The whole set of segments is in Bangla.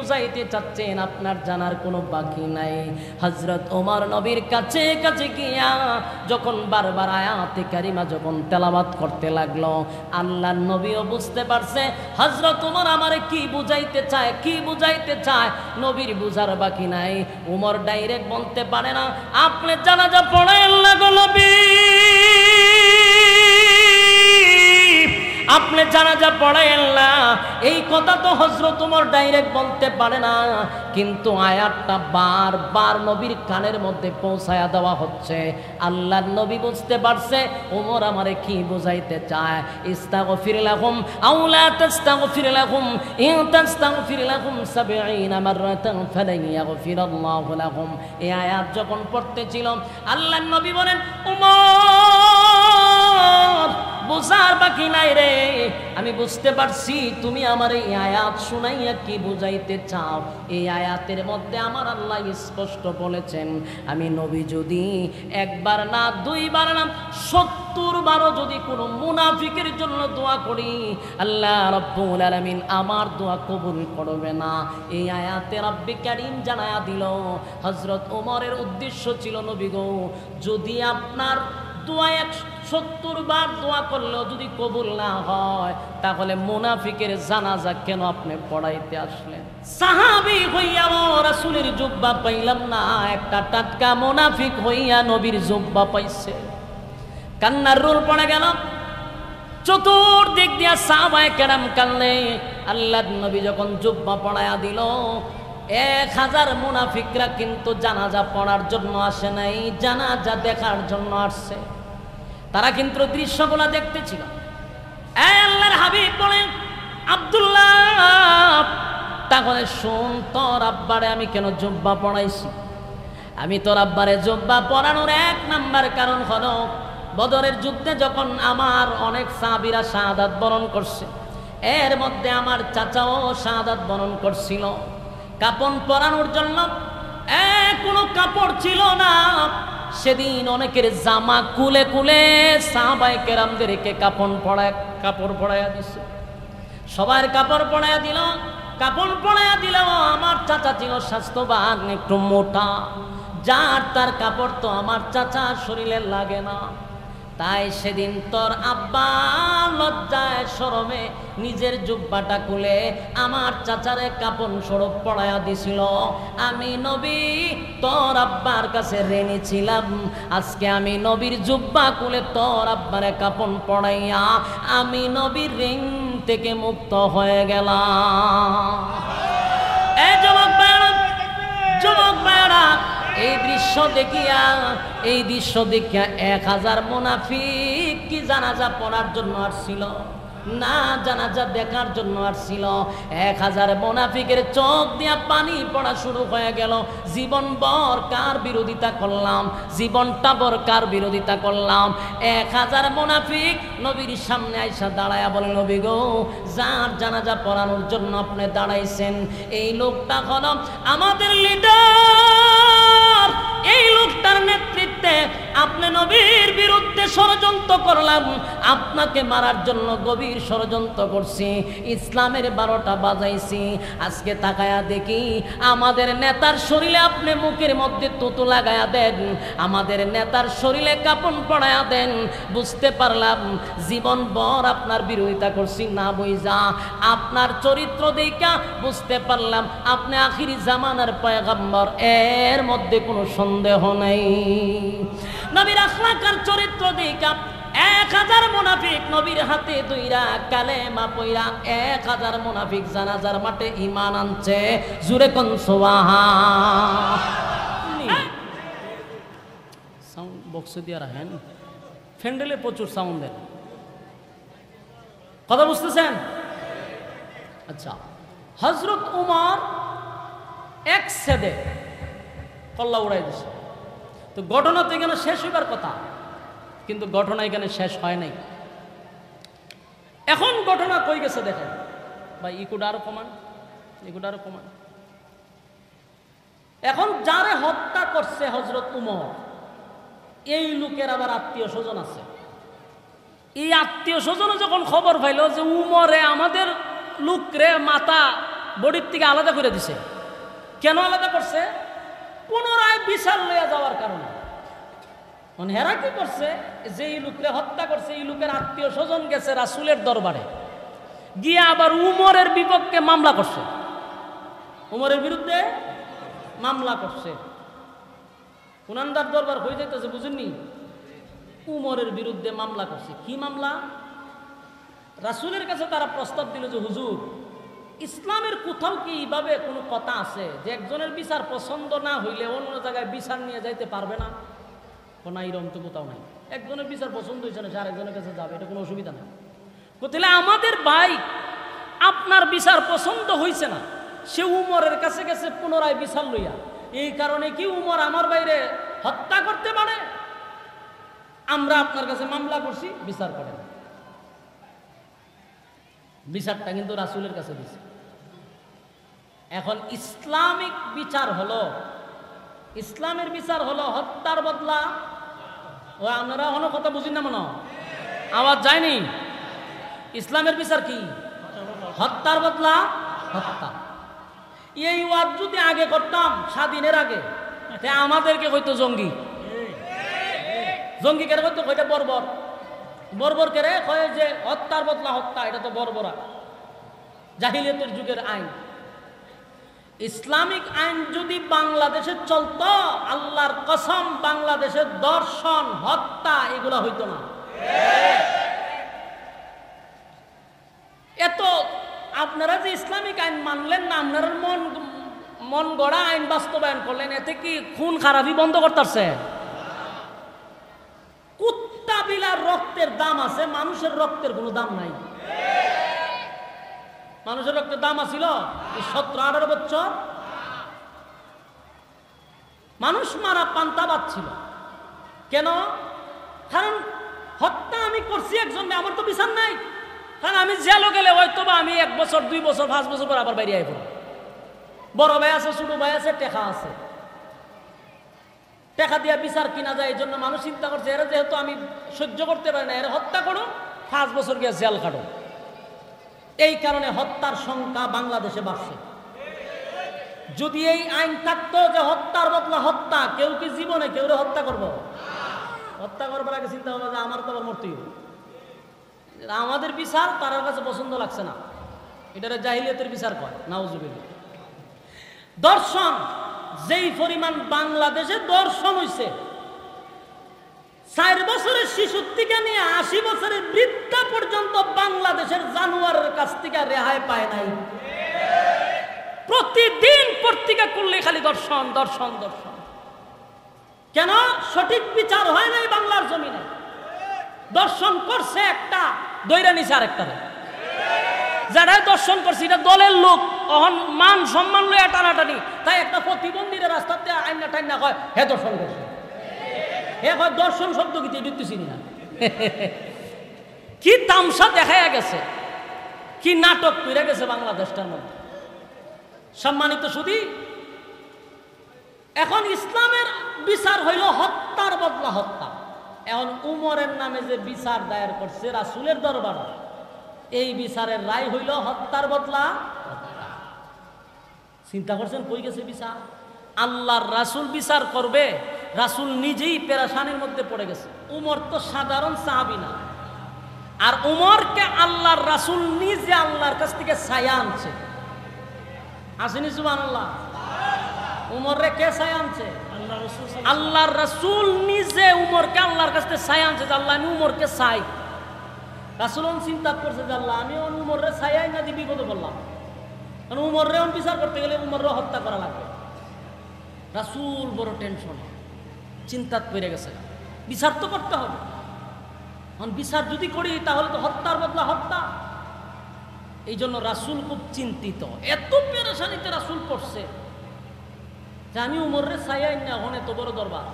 বুঝাইতে চাচ্ছেন আপনার জানার কোনো বাকি নাই। হযরত ওমর নবীর কাছে কাছে গিয়া যখন বারবার আয়াতে কারিমা যখন তেলাওয়াত করতে লাগলো, আল্লাহর নবীও বুঝতে পারছে হযরত ওমর আমারে কি বুঝাইতে চায়, কি বুঝাইতে চায়। নবীর বুঝার বাকি নাই। ওমর ডাইরেক্ট বলতে পারে না, আপনি জানাজা পড়াইন না গো নবী, আপনি জানাজা পড়াইন না। এই কথা তো হযরত ওমর ডাইরেক্ট বলতে পারে না, কিন্তু আয়াতটা বারবার নবীর কানের মধ্যে পৌঁছায়া দেওয়া হচ্ছে। আল্লাহর নবী বুঝতে পারছে ওমর আমারে কি বুঝাইতে চায়। ইস্তাগফির লাহুম আও লা তাস্তাগফির লাহুম ইন তাস্তাগফির লাহুম ৭০ মাররাতান ফালান ইয়াগফিরাল্লাহু লাহুম। এই আয়াত যখন পড়তেছিল আল্লাহর নবী বলেন, ওমর বুঝার বাকি নাই রে, আমি বুঝতে পারছি তুমি আমার এই আয়াত শুনাইয়া কি বুঝাইতে চাও। এই আয়াতের মধ্যে আমার আল্লাহ স্পষ্ট বলেছেন, আমি নবী যদি একবার না দুইবার না ৭০ বারও যদি কোনো মুনাফিকের জন্য দোয়া করি, আল্লাহ রাব্বুল আলামিন আমার দোয়া কবুল করবে না। এই আয়াতে রাব্বি কারীম জানায়া দিল। হযরত ওমরের উদ্দেশ্য ছিল, নবী গো, যদি আপনার দোয়া ৭০ বার দোয়া করলেও যদি কবুল না হয়, তাহলে মুনাফিকের জানাজা কেন আপনি পড়াইতে আসলেন? সাহাবী হইয়া রাসূলের জুব্বা পাইলাম না, একটা টাটকা মুনাফিক হইয়া নবীর জুব্বা পাইছে। কান্নার রোল পড়ে গেল, চতুর্দিক দিয়া সাহাবায়ে কেরাম কান্নে। আল্লাহর নবী যখন জুব্বা পড়ায়া দিল, ১০০০ মুনাফিকরা কিন্তু জানাজা পড়ার জন্য আসে নাই, জানাজা দেখার জন্য আসছে। তারা কিন্তু দৃশ্যগুলো দেখতেছিল। আল্লাহর হাবিব বলেন, আব্দুল্লাহ, তাহলে শোন, তোর আব্বারে আমি কেন জুব্বা পড়াইছি? আমি তোর আব্বারে জুব্বা পরানোর ১ নাম্বার কারণ হলো, বদরের যুদ্ধে যখন আমার অনেক সাহাবীরা শাহাদাত বরণ করছে, এর মধ্যে আমার চাচাও শাহাদাত বরণ করছিল। কাপন পরানোর জন্য কোনো কাপড় ছিল না। সেদিন অনেকের জামা কুলে কুলে সাহাবায়ে কেরামদেরকে কাপড় পরাইয়া দিছে। সবার কাপড় পরাইয়া দিল। কাপড় পরাইয়া দিল। আমার চাচা ছিল স্বাস্থ্যবান, একটু মোটা, যার তার কাপড় তো আমার চাচার শরীরে লাগে না। তাই সেদিন তোর আব্বা লজ্জায় শরমে নিজের জুব্বাটা খুলে আমার চাচারে কাপন স্বরূপ পড়াইয়া দিছিল। আমি নবী তোর আব্বার কাছে ঋণী ছিলাম। আজকে আমি নবীর জুব্বা খুলে তোর আব্বারে কাপন পড়াইয়া আমি নবীর ঋণ থেকে মুক্ত হয়ে গেলাম। এই যুবক ভাইরা, এই দৃশ্য দেখিয়া ১০০০ মুনাফিক কি জানাজা পড়ার জন্য আসছিল না, জানাজা দেখার জন্য আসছিল। ১০০০ মুনাফিকের চোখ দিয়া পানি পড়া শুরু হয়ে গেল। জীবনভর কার বিরোধিতা করলাম, জীবনটা ভর কার বিরোধিতা করলাম। ১০০০ মুনাফিক নবীর সামনে আইসা দাঁড়ায়া বলে, নবী গো, যার জানাজা পড়ানোর জন্য আপনি দাঁড়াইছেন, এই লোকটা হলো আমাদের লিডার। এই লোকটার নেতৃত্বে আপনি নবীর বিরুদ্ধে ষড়যন্ত্র করলাম, আপনাকে মারার জন্য গভীর ষড়যন্ত্র করছি, ইসলামের ১২টা বাজাইছি। আজকে তাকায়া দেখি আমাদের নেতার শরীরে আপনি মুখের মধ্যে তুতু লাগায়া দেন, আমাদের নেতার শরীরে কাপন পড়ায়া দেন। বুঝতে পারলাম জীবনভর আপনার বিরোধিতা করছি না বুঝা, আপনার চরিত্র দেখা বুঝতে পারলাম আপনি আখিরি জামানার পয়গম্বর, এর মধ্যে কোনো সন্দেহ নাই। নবীর আখলাক আর চরিত্র দেখা ১০০০ মুনাফিক নবীর হাতে দুইরা কালেমা পয়রা ১০০০ মুনাফিক জানাজার মাঠে ঈমান আনছে। জুরে কোন সুবহান। সাউন্ড বক্স দিয়ে রাখেন, ফ্যান্ডেলে প্রচুর সাউন্ড দেন, কথা বুঝতেছেন? আচ্ছা, হযরত উমর এক সেদে কল্লা উড়াই দিছে। তো ঘটনা তো এখানে শেষ হইবার কথা, কিন্তু ঘটনা এখানে শেষ হয় নাই। এখন ঘটনা কই গেছে দেখেন ভাই, ইকুড আরো কমান। এখন যারে হত্যা করছে হযরত উমর, এই লোকের আবার আত্মীয় স্বজন আছে। এই আত্মীয় স্বজন যখন খবর পাইল যে উমরে আমাদের লোকরে মাথা বডির থেকে আলাদা করে দিছে। কেন আলাদা করছে? পুনরায় বিচার লইয়া যাওয়ার কারণে। মানে হেরা কি করছে, যে এই লোকরে হত্যা করছে এই লোকের আত্মীয় স্বজন গেছে রাসূলের দরবারে, গিয়ে আবার উমরের বিপক্ষে মামলা করছে, উমরের বিরুদ্ধে মামলা করছে। উনানদার দরবার হয়ে যাইতেছে, বুঝেননি? উমরের বিরুদ্ধে মামলা করছে। কি মামলা? রাসূলের কাছে তারা প্রস্তাব দিল যে হুজুর, ইসলামের কোথাও কি এইভাবে কোনো কথা আছে যে একজনের বিচার পছন্দ না হইলে অন্য জায়গায় বিচার নিয়ে যাইতে পারবে না? না, এরকম তো কোথাও নাই। একজনের বিচার পছন্দ হয়েছে না, সে আরেকজনের কাছে যাবে, এটা কোনো অসুবিধা নেই। তাহলে আমাদের ভাই আপনার বিচার পছন্দ হয়েছে না, সে উমরের কাছে গেছে পুনরায় বিচার লইয়া, এই কারণে কি উমর আমার বাইরে হত্যা করতে পারে? আমরা আপনার কাছে মামলা করছি, বিচার করেন। বিচারটা কিন্তু রাসূলের কাছে দিছে। এখন ইসলামিক বিচার হলো, ইসলামের বিচার হলো হত্যার বদলা। ও আপনারা কোনো কথা বুঝেন না মনে, আওয়াজ যায়নি? ইসলামের বিচার কি? হত্যার বদলা হত্যা। এই ওয়াজ যদি আগে করতাম স্বাধীনের আগে, আমাদেরকে হয়তো জঙ্গি, জঙ্গি কেন হয়তো কইটা বর্বর, বর্বর কেরে কয় যে হত্যার বদলা হত্যা, এটা তো বর্বরা, জাহিলিয়াতের যুগের আইন। ইসলামিক আইন যদি বাংলাদেশে চলতো, আল্লাহর কসম বাংলাদেশের দর্শন হত্যা এগুলা হইতো না। এত আপনারা যে ইসলামিক আইন মানলেন না, আপনারা মন গড়া আইন বাস্তবায়ন করলেন, এতে কি খুন খারাপি বন্ধ করতেছে? কুত্তা বিলার রক্তের দাম আছে, মানুষের রক্তের কোনো দাম নাই। মানুষের রক্তের দাম আছিল 17-18 বছর, মানুষ মারা পান্তাবাদ ছিল। কেন? কারণ হত্যা আমি করছি একজন, আমার তো বিচার নাই। কারণ আমি জেলও গেলে হয়তো বা আমি 1 বছর 2 বছর 5 বছর পর আবার বাইরে আইব। বড় ভাই আছে, ছোট ভাই আছে, টেকা আছে, টেকা দিয়া বিচার কিনা যায়। এই জন্য মানুষ চিন্তা করছে এরা যেহেতু আমি সহ্য করতে পারি না, এরা হত্যা করো, 5 বছর গিয়ে জেল কাটো। এই কারণে হত্যার সংখ্যা বাংলাদেশে বাড়ছে। যদি এই আইন থাকতো যে হত্যার বদলা হত্যা, কেউ কি জীবনে কেউ হত্যা করবো? হত্যা করবার আগে চিন্তা হবে যে আমার তো আবার মরতেই হবে। আমাদের বিচার তার কাছে পছন্দ লাগছে না, এটা জাহিলিয়াতের বিচার কয়, নাউজুবিল্লাহ। দর্শন যেই পরিমাণ বাংলাদেশে দর্শন হইছে, 4 বছরের শিশু থেকে নিয়ে 80 বছরের বৃদ্ধা পর্যন্ত বাংলাদেশের জানোয়ারের কাছ থেকে রেহাই পায় নাই। প্রতিদিন পত্রিকা করলে খালি দর্শন দর্শন দর্শন। কেন? সঠিক বিচার হয় নাই বাংলার জমিনে। দর্শন করছে একটা, দৈরা নিছে আরেকটারে। যারা দর্শন করছে এটা দলের লোক, অহন মান সম্মান লইয়া টানাটানি, তাই একটা প্রতিবন্ধীর রাস্তাতে আইনা টাইনা কয় হে দর্শন করছে। হে কয় দর্শন শব্দ কি দেখতেছি না? কি তামসা দেখা গেছে, কি নাটক করে গেছে বাংলাদেশটার মধ্যে। সম্মানিত সুধী, এখন ইসলামের বিচার হইল হত্যার বদলা হত্যা। এখন উমরের নামে যে বিচার দায়ের করছে রাসূলের দরবারে, এই বিচারের রায় হইল হত্যার বদলা হত্যা। চিন্তা করছেন কই গেছে বিচার? আল্লাহর রাসূল বিচার করবে, রাসূল নিজেই পেরেশানির মধ্যে পড়ে গেছে। উমর তো সাধারণ সাহাবী না, আর উমরকে আল্লাহর রাসূল নিজে আল্লাহর কাছ থেকে ছায়া আনছে। আসেনি সুবহানাল্লাহ? উমরে কে ছায়া আনছে? আল্লাহর রাসূল নিজে উমরকে আল্লাহর কাছ থেকে ছায়া আনছে যে আল্লাহ আমি উমরকে চাই। রাসূল চিন্তা করছে যে আল্লাহ আমি উমরে ছায়াই না দিয়ে বিপদে পড়লাম, কারণ উমরে বিচার করতে গেলে উমরে হত্যা করা লাগবে। রাসূল বড় টেনশন, চিন্তা পেরে গেছে, বিচার তো করতে হবে। বিচার যদি করি তাহলে তো হত্যার বদলা হত্যা। এই জন্য রাসূল খুব চিন্তিত, এত পেরেশানিতে রাসূল পড়ছে যে আমি উমরে ছায়াই না, এখন এত বড় দরবার,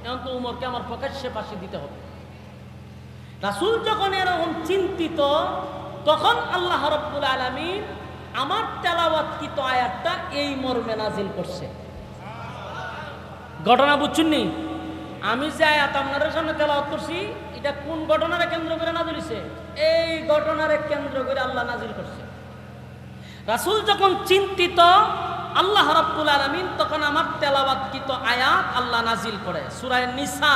এখন তো উমরকে আমার প্রকাশ্যে ফাঁসি দিতে হবে। রাসূল যখন এরকম চিন্তিত, তখন আল্লাহ রাব্বুল আলামিন আমার তেলাওয়াতকৃত আয়াতটা এই মর্মে নাজিল করছে। ঘটনা বুঝছেন নি? আমি যে আয়াত আপনাদের সামনে তেলাওয়াত করছি, এটা কোন ঘটনারে কেন্দ্র করে নাজিল হইছে? এই ঘটনারে কেন্দ্র করে আল্লাহ নাজিল করছে। রাসূল যখন চিন্তিত, আল্লাহ রাব্বুল আলামিন তখন আমার তেলাওয়াতকৃত আয়াত আল্লাহ নাজিল করে। সূরা নিসা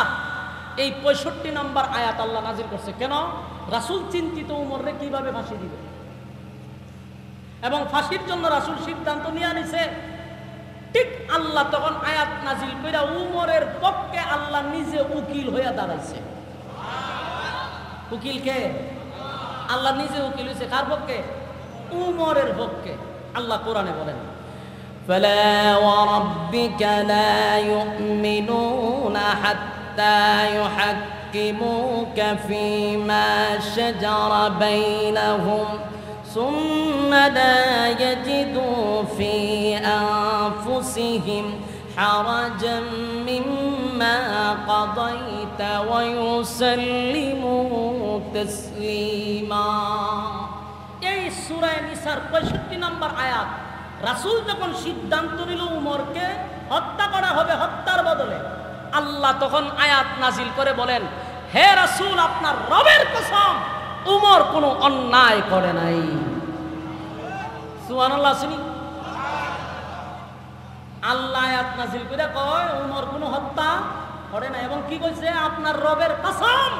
এই 65 নম্বর আয়াত আল্লাহ নাজিল করছে। কেন? রাসূল চিন্তিত উমররে কিভাবে ফাঁসি দিবে, এবং ফাঁসির জন্য রাসূল সিদ্ধান্ত নিয়ে নিছে। ঠিক আল্লাহ তখন আয়াত নাজিল কইরা উমরের পক্ষে আল্লাহ নিজে উকিল হইয়া দাঁড়াইছে। উকিল কে? আল্লাহ নিজে উকিল হইছে। কার পক্ষে? উমরের পক্ষে। আল্লাহ কোরআনে বলেন, ফালা ওয়ারাব্বিকা লা ইউমিনুনা হাত্তা ইউহাক্কিমুকা ফীমা শাজারা বাইনাহুম ثم لا يجدوا في أنفسهم حرجا مما قضيت ويسلموا تسليما। এই সূরা নিসার 65 নম্বর আয়াত। রাসূল যখন সিদ্ধান্ত নিল উমরকে হত্যা করা হবে, হত্যার বদলে, আল্লাহ তখন আয়াত নাজিল করে বলেন, হে রাসূল, আপনার রবের কসম, উমর কোনো অন্যায় করে নাই। সুবহানাল্লাহ। শুনি, আল্লাহ আয়াত নাজিল করে কয় উমর কোনো হত্যা করে নাই, এবং কি কইছে? আপনার রবের কসম,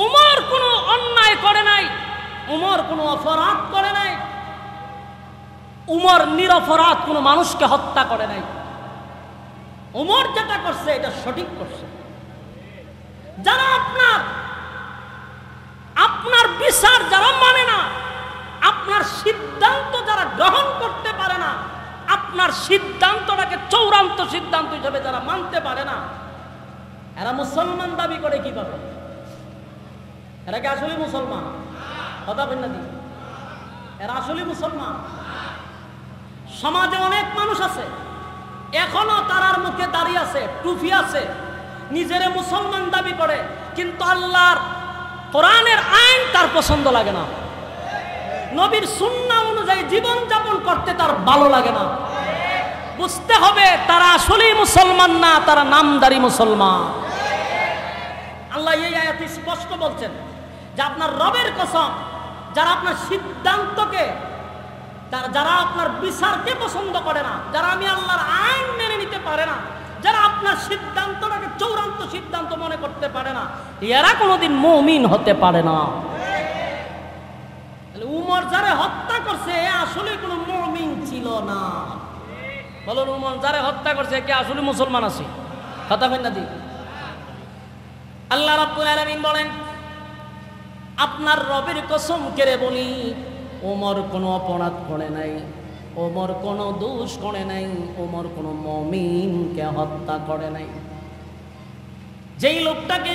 উমর কোনো অন্যায় করে নাই, উমর কোনো অপরাধ করে নাই, উমর নিরপরাধ কোনো মানুষকে হত্যা করে নাই। উমর যেটা করছে এটা সঠিক করছে। যারা আপনার বিচার যারা মানে না, আপনার সিদ্ধান্ত যারা গ্রহণ করতে পারে না, আপনার সিদ্ধান্তটাকে চূড়ান্ত সিদ্ধান্ত হিসেবে যারা মানতে পারে না, এরা মুসলমান দাবি করে কিভাবে? এরা কি আসলে মুসলমান? কথা বলেন না দি, এরা আসলে মুসলমান? সমাজে অনেক মানুষ আছে এখনো তারার মুখে দাঁড়িয়ে আছে, টুপি আছে, নিজেরে মুসলমান দাবি করে, কিন্তু আল্লাহর কোরআনের আইন তার পছন্দ লাগে না, নবীর সুন্নাহ অনুযায়ী জীবন যাপন করতে তার ভালো লাগে না। বুঝতে হবে তারা আসলেই মুসলমান না, তারা নামদারি মুসলমান। আল্লাহ এই আয়াতে স্পষ্ট বলছেন যে আপনার রবের কসম, যারা আপনার সিদ্ধান্তকে, যারা আপনার বিচারকে পছন্দ করে না, যারা আমি আল্লাহর আইন মেনে নিতে পারে না, যারা আপনার সিদ্ধান্তটাকে চূড়ান্ত সিদ্ধান্ত মনে করতে পারে না, এরা কোনোদিন মুমিন হতে পারে না। উমর যারা হত্যা করছে আসলে কোনো মুমিন ছিল না। বলুন, উমর যারা হত্যা করছে কে আসলে মুসলমান আছে? কথা বলেন না দি। আল্লাহ রাব্বুল আলামিন বলেন, আপনার রবের কসম করে বলি, ওমর কোনো অপরাধ করে নাই, ওমর কোনো দোষ করে নাই, ওমর কোনো মুমিনকে হত্যা করে নাই। যেই লোকটাকে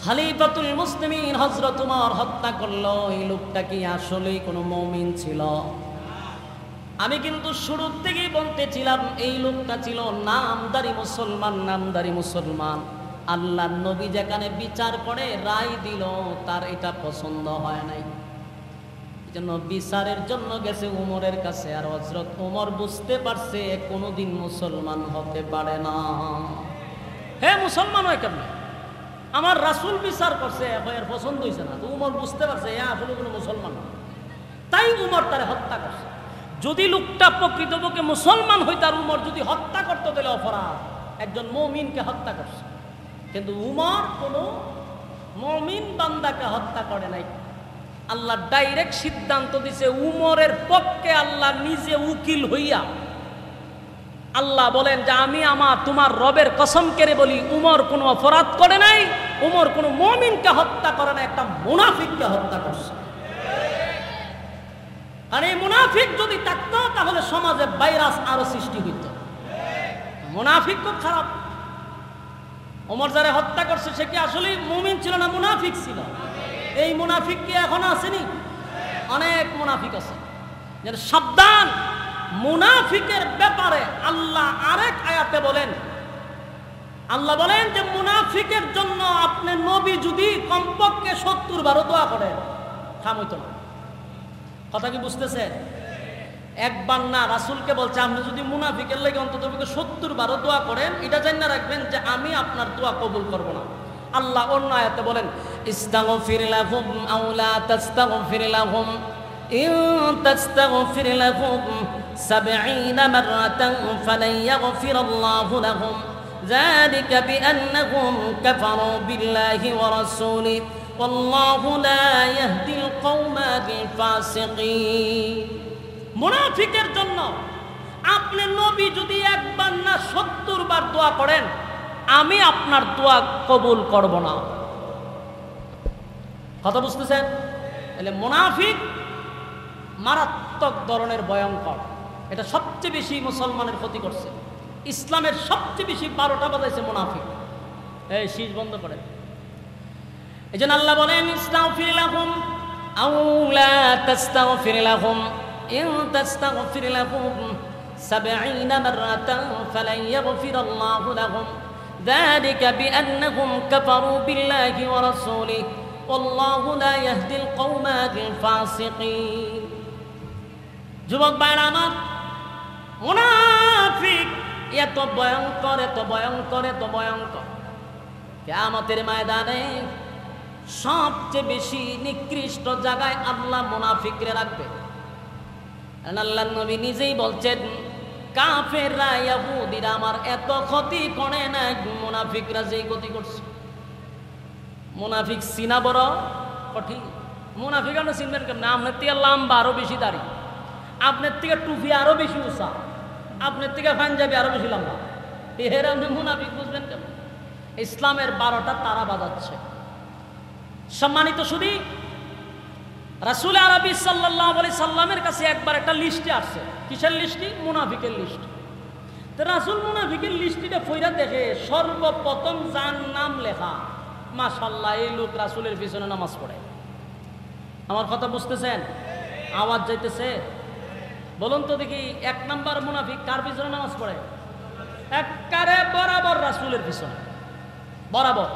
খলিফাতুল মুসলিমিন হযরত ওমর হত্যা করলো, এই লোকটা কি আসলেই কোনো মুমিন ছিল? আমি কিন্তু শুরু থেকেই বলতেছিলাম এই লোকটা ছিল নামদারি মুসলমান, নামদারি মুসলমান। আল্লাহ নবী যেখানে বিচার করে রায় দিল, তার এটা পছন্দ হয় নাই, জন্য বিচারের জন্য গেছে উমরের কাছে। আর হযরত ওমর বুঝতে পারছে কোনোদিন মুসলমান হতে পারে না। হে মুসলমান হয় কেমন? আমার রাসূল বিচার করছে, এর পছন্দ হয়েছে না, তো উমর বুঝতে পারছে এ আসলে কোনো মুসলমান না, তাই উমর তারে হত্যা করছে। যদি লোকটা প্রকৃতপক্ষে মুসলমান হইতো আর উমর যদি হত্যা করতো তাহলে অপরাধ, একজন মুমিনকে হত্যা করছে। কিন্তু উমর কোনো মুমিন বান্দাকে হত্যা করে নাই। আল্লাহ ডাইরেক্ট সিদ্ধান্ত দিছে উমরের পক্ষে, আল্লাহ নিজে উকিল হইয়া আল্লাহ বলেন যে আমি তোমার রবের কসম করে বলি, উমর কোনো অপরাধ করে নাই, উমর কোনো মুমিনকে হত্যা করে না, একটা মুনাফিককে হত্যা করছে। আর এই মুনাফিক যদি থাকতো তাহলে সমাজে ভাইরাস আরো সৃষ্টি হইত। মুনাফিক খুব খারাপ। ওমর যারা হত্যা করছে সে কি আসলে মুমিন ছিল না মুনাফিক ছিল? এই মুনাফিক কি এখনো আসেনি? অনেক মুনাফিক আছে। সাবধান, মুনাফিকের ব্যাপারে আল্লাহ আরেক আয়াতে বলেন, আল্লাহ বলেন যে মুনাফিকের জন্য আপনি নবী যদি কমপক্ষে 70 বার দোয়া করেন কাম হইতো না। কথা কি বুঝতেছেন? একবার না, রাসূলকে বলছে আপনি যদি মুনাফিকের লাগি অন্তত 70 বার দোয়া করেন, এটা জানা রাখবেন যে আমি আপনার দোয়া কবুল করব না। আল্লাহ অন্য আয়াতে বলেন, ইস্তাগফির লাহুম আও লা তাস্তাগফির লাহুম ইন তাস্তাগফির লাহুম 70 মাররাতান ফালান ইয়াগফিরাল্লাহু লাহুম যালিকা বিআন্নাহুম কাফারু বিল্লাহি ওয়া রাসূলিহি ওয়াল্লাহু লা ইয়াহদিল কওমাল ফাসিকিন। মুনাফিকের জন্য আপনি নবী যদি একবার না 70 বার দোয়া করেন, আমি আপনার দোয়া কবুল করব না। কথা বুঝতেছেন? তাহলে মুনাফিক মারাত্মক ধরনের ভয়ঙ্কর। এটা সবচেয়ে বেশি মুসলমানের ক্ষতি করছে। ইসলামের সবচেয়ে বেশি 12টা বাজাইছে মুনাফিক। এই শীষ বন্ধ করেন। এই জন্য আল্লাহ বলেন ইস্তাগফির লাহুম আও লা তাস্তাগফির লাহুম ইন তাস্তাগফির লাহুম 70 মাররাতান ফালান ইয়াগফিরাল্লাহু লাহুম যালিকা বিআন্নাহুম কাফারু বিল্লাহি ওয়া রাসূলিহি ওয়াল্লাহু লা ইয়াহদিল কওমাল ফাসিকিন। যুবক ভাইরা আমার, মুনাফিক এত ভয়ঙ্কর, এত ভয়ঙ্কর, এত ভয়ঙ্কর, কিয়ামতের ময়দানে সবচেয়ে বেশি নিকৃষ্ট জায়গায় আল্লাহ মুনাফিকরে রাখবে। আল্লাহর নবী নিজেই বলছেন, কাফেররা ইহুদিরা আমার এত ক্ষতি করে না, মুনাফিকরা যেই ক্ষতি করছে। মুনাফিক চিনা বড় কঠিন। মুনাফিক আপনি চিনবেন কেমন? আপনার থেকে লম্বা আরো বেশি দাড়ি, আপনার থেকে টুপি আরো বেশি উঁচা, আপনার থেকে পাঞ্জাবি আরো বেশি লম্বা। এর আপনি মুনাফিক বুঝবেন কেমন? ইসলামের 12টা তারা বাজাচ্ছে। সম্মানিত শুধু রাসূল আরবি সাল্লাল্লাহু আলাইহি সাল্লামের কাছে একবার একটা লিস্টে আসছে। কিসের লিস্টি? মুনাফিকের লিস্ট। তো রাসূল মুনাফিকের লিস্টিটা পড়া দেখে সর্বপ্রথম যার নাম লেখা, মাশাআল্লাহ এই লোক রাসূলের পিছনে নামাজ পড়ে। আমার কথা বুঝতেছেন? আওয়াজ যাইতেছে? বলুন তো দেখি, 1 নাম্বার মুনাফিক কার পিছনে নামাজ পড়ে? একবারে বরাবর রাসূলের পিছনে, বরাবর।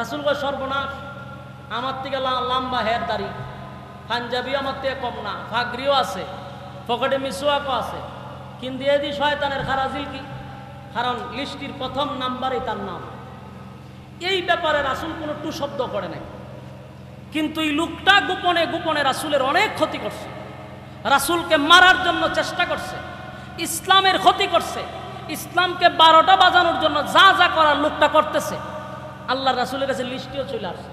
রাসূল কয় সর্বনাশ, আমার থেকে লম্বা হের দাড়ি, পাঞ্জাবিও আমার থেকে কম না, ফাগরিও আছে, পকেটে মিসওয়াকও আছে, কিন্তু এদি শয়তানের খারাজিল কি? কারণ লিস্টির প্রথম নাম্বারই তার নাম। এই ব্যাপারে রাসূল কোনো টু শব্দ করে নাই, কিন্তু এই লোকটা গোপনে গোপনে রাসূলের অনেক ক্ষতি করছে, রাসূলকে মারার জন্য চেষ্টা করছে, ইসলামের ক্ষতি করছে, ইসলামকে 12টা বাজানোর জন্য যা যা করার লোকটা করতেছে। আল্লাহ রাসূলের কাছে লিস্টিও চলে আসছে,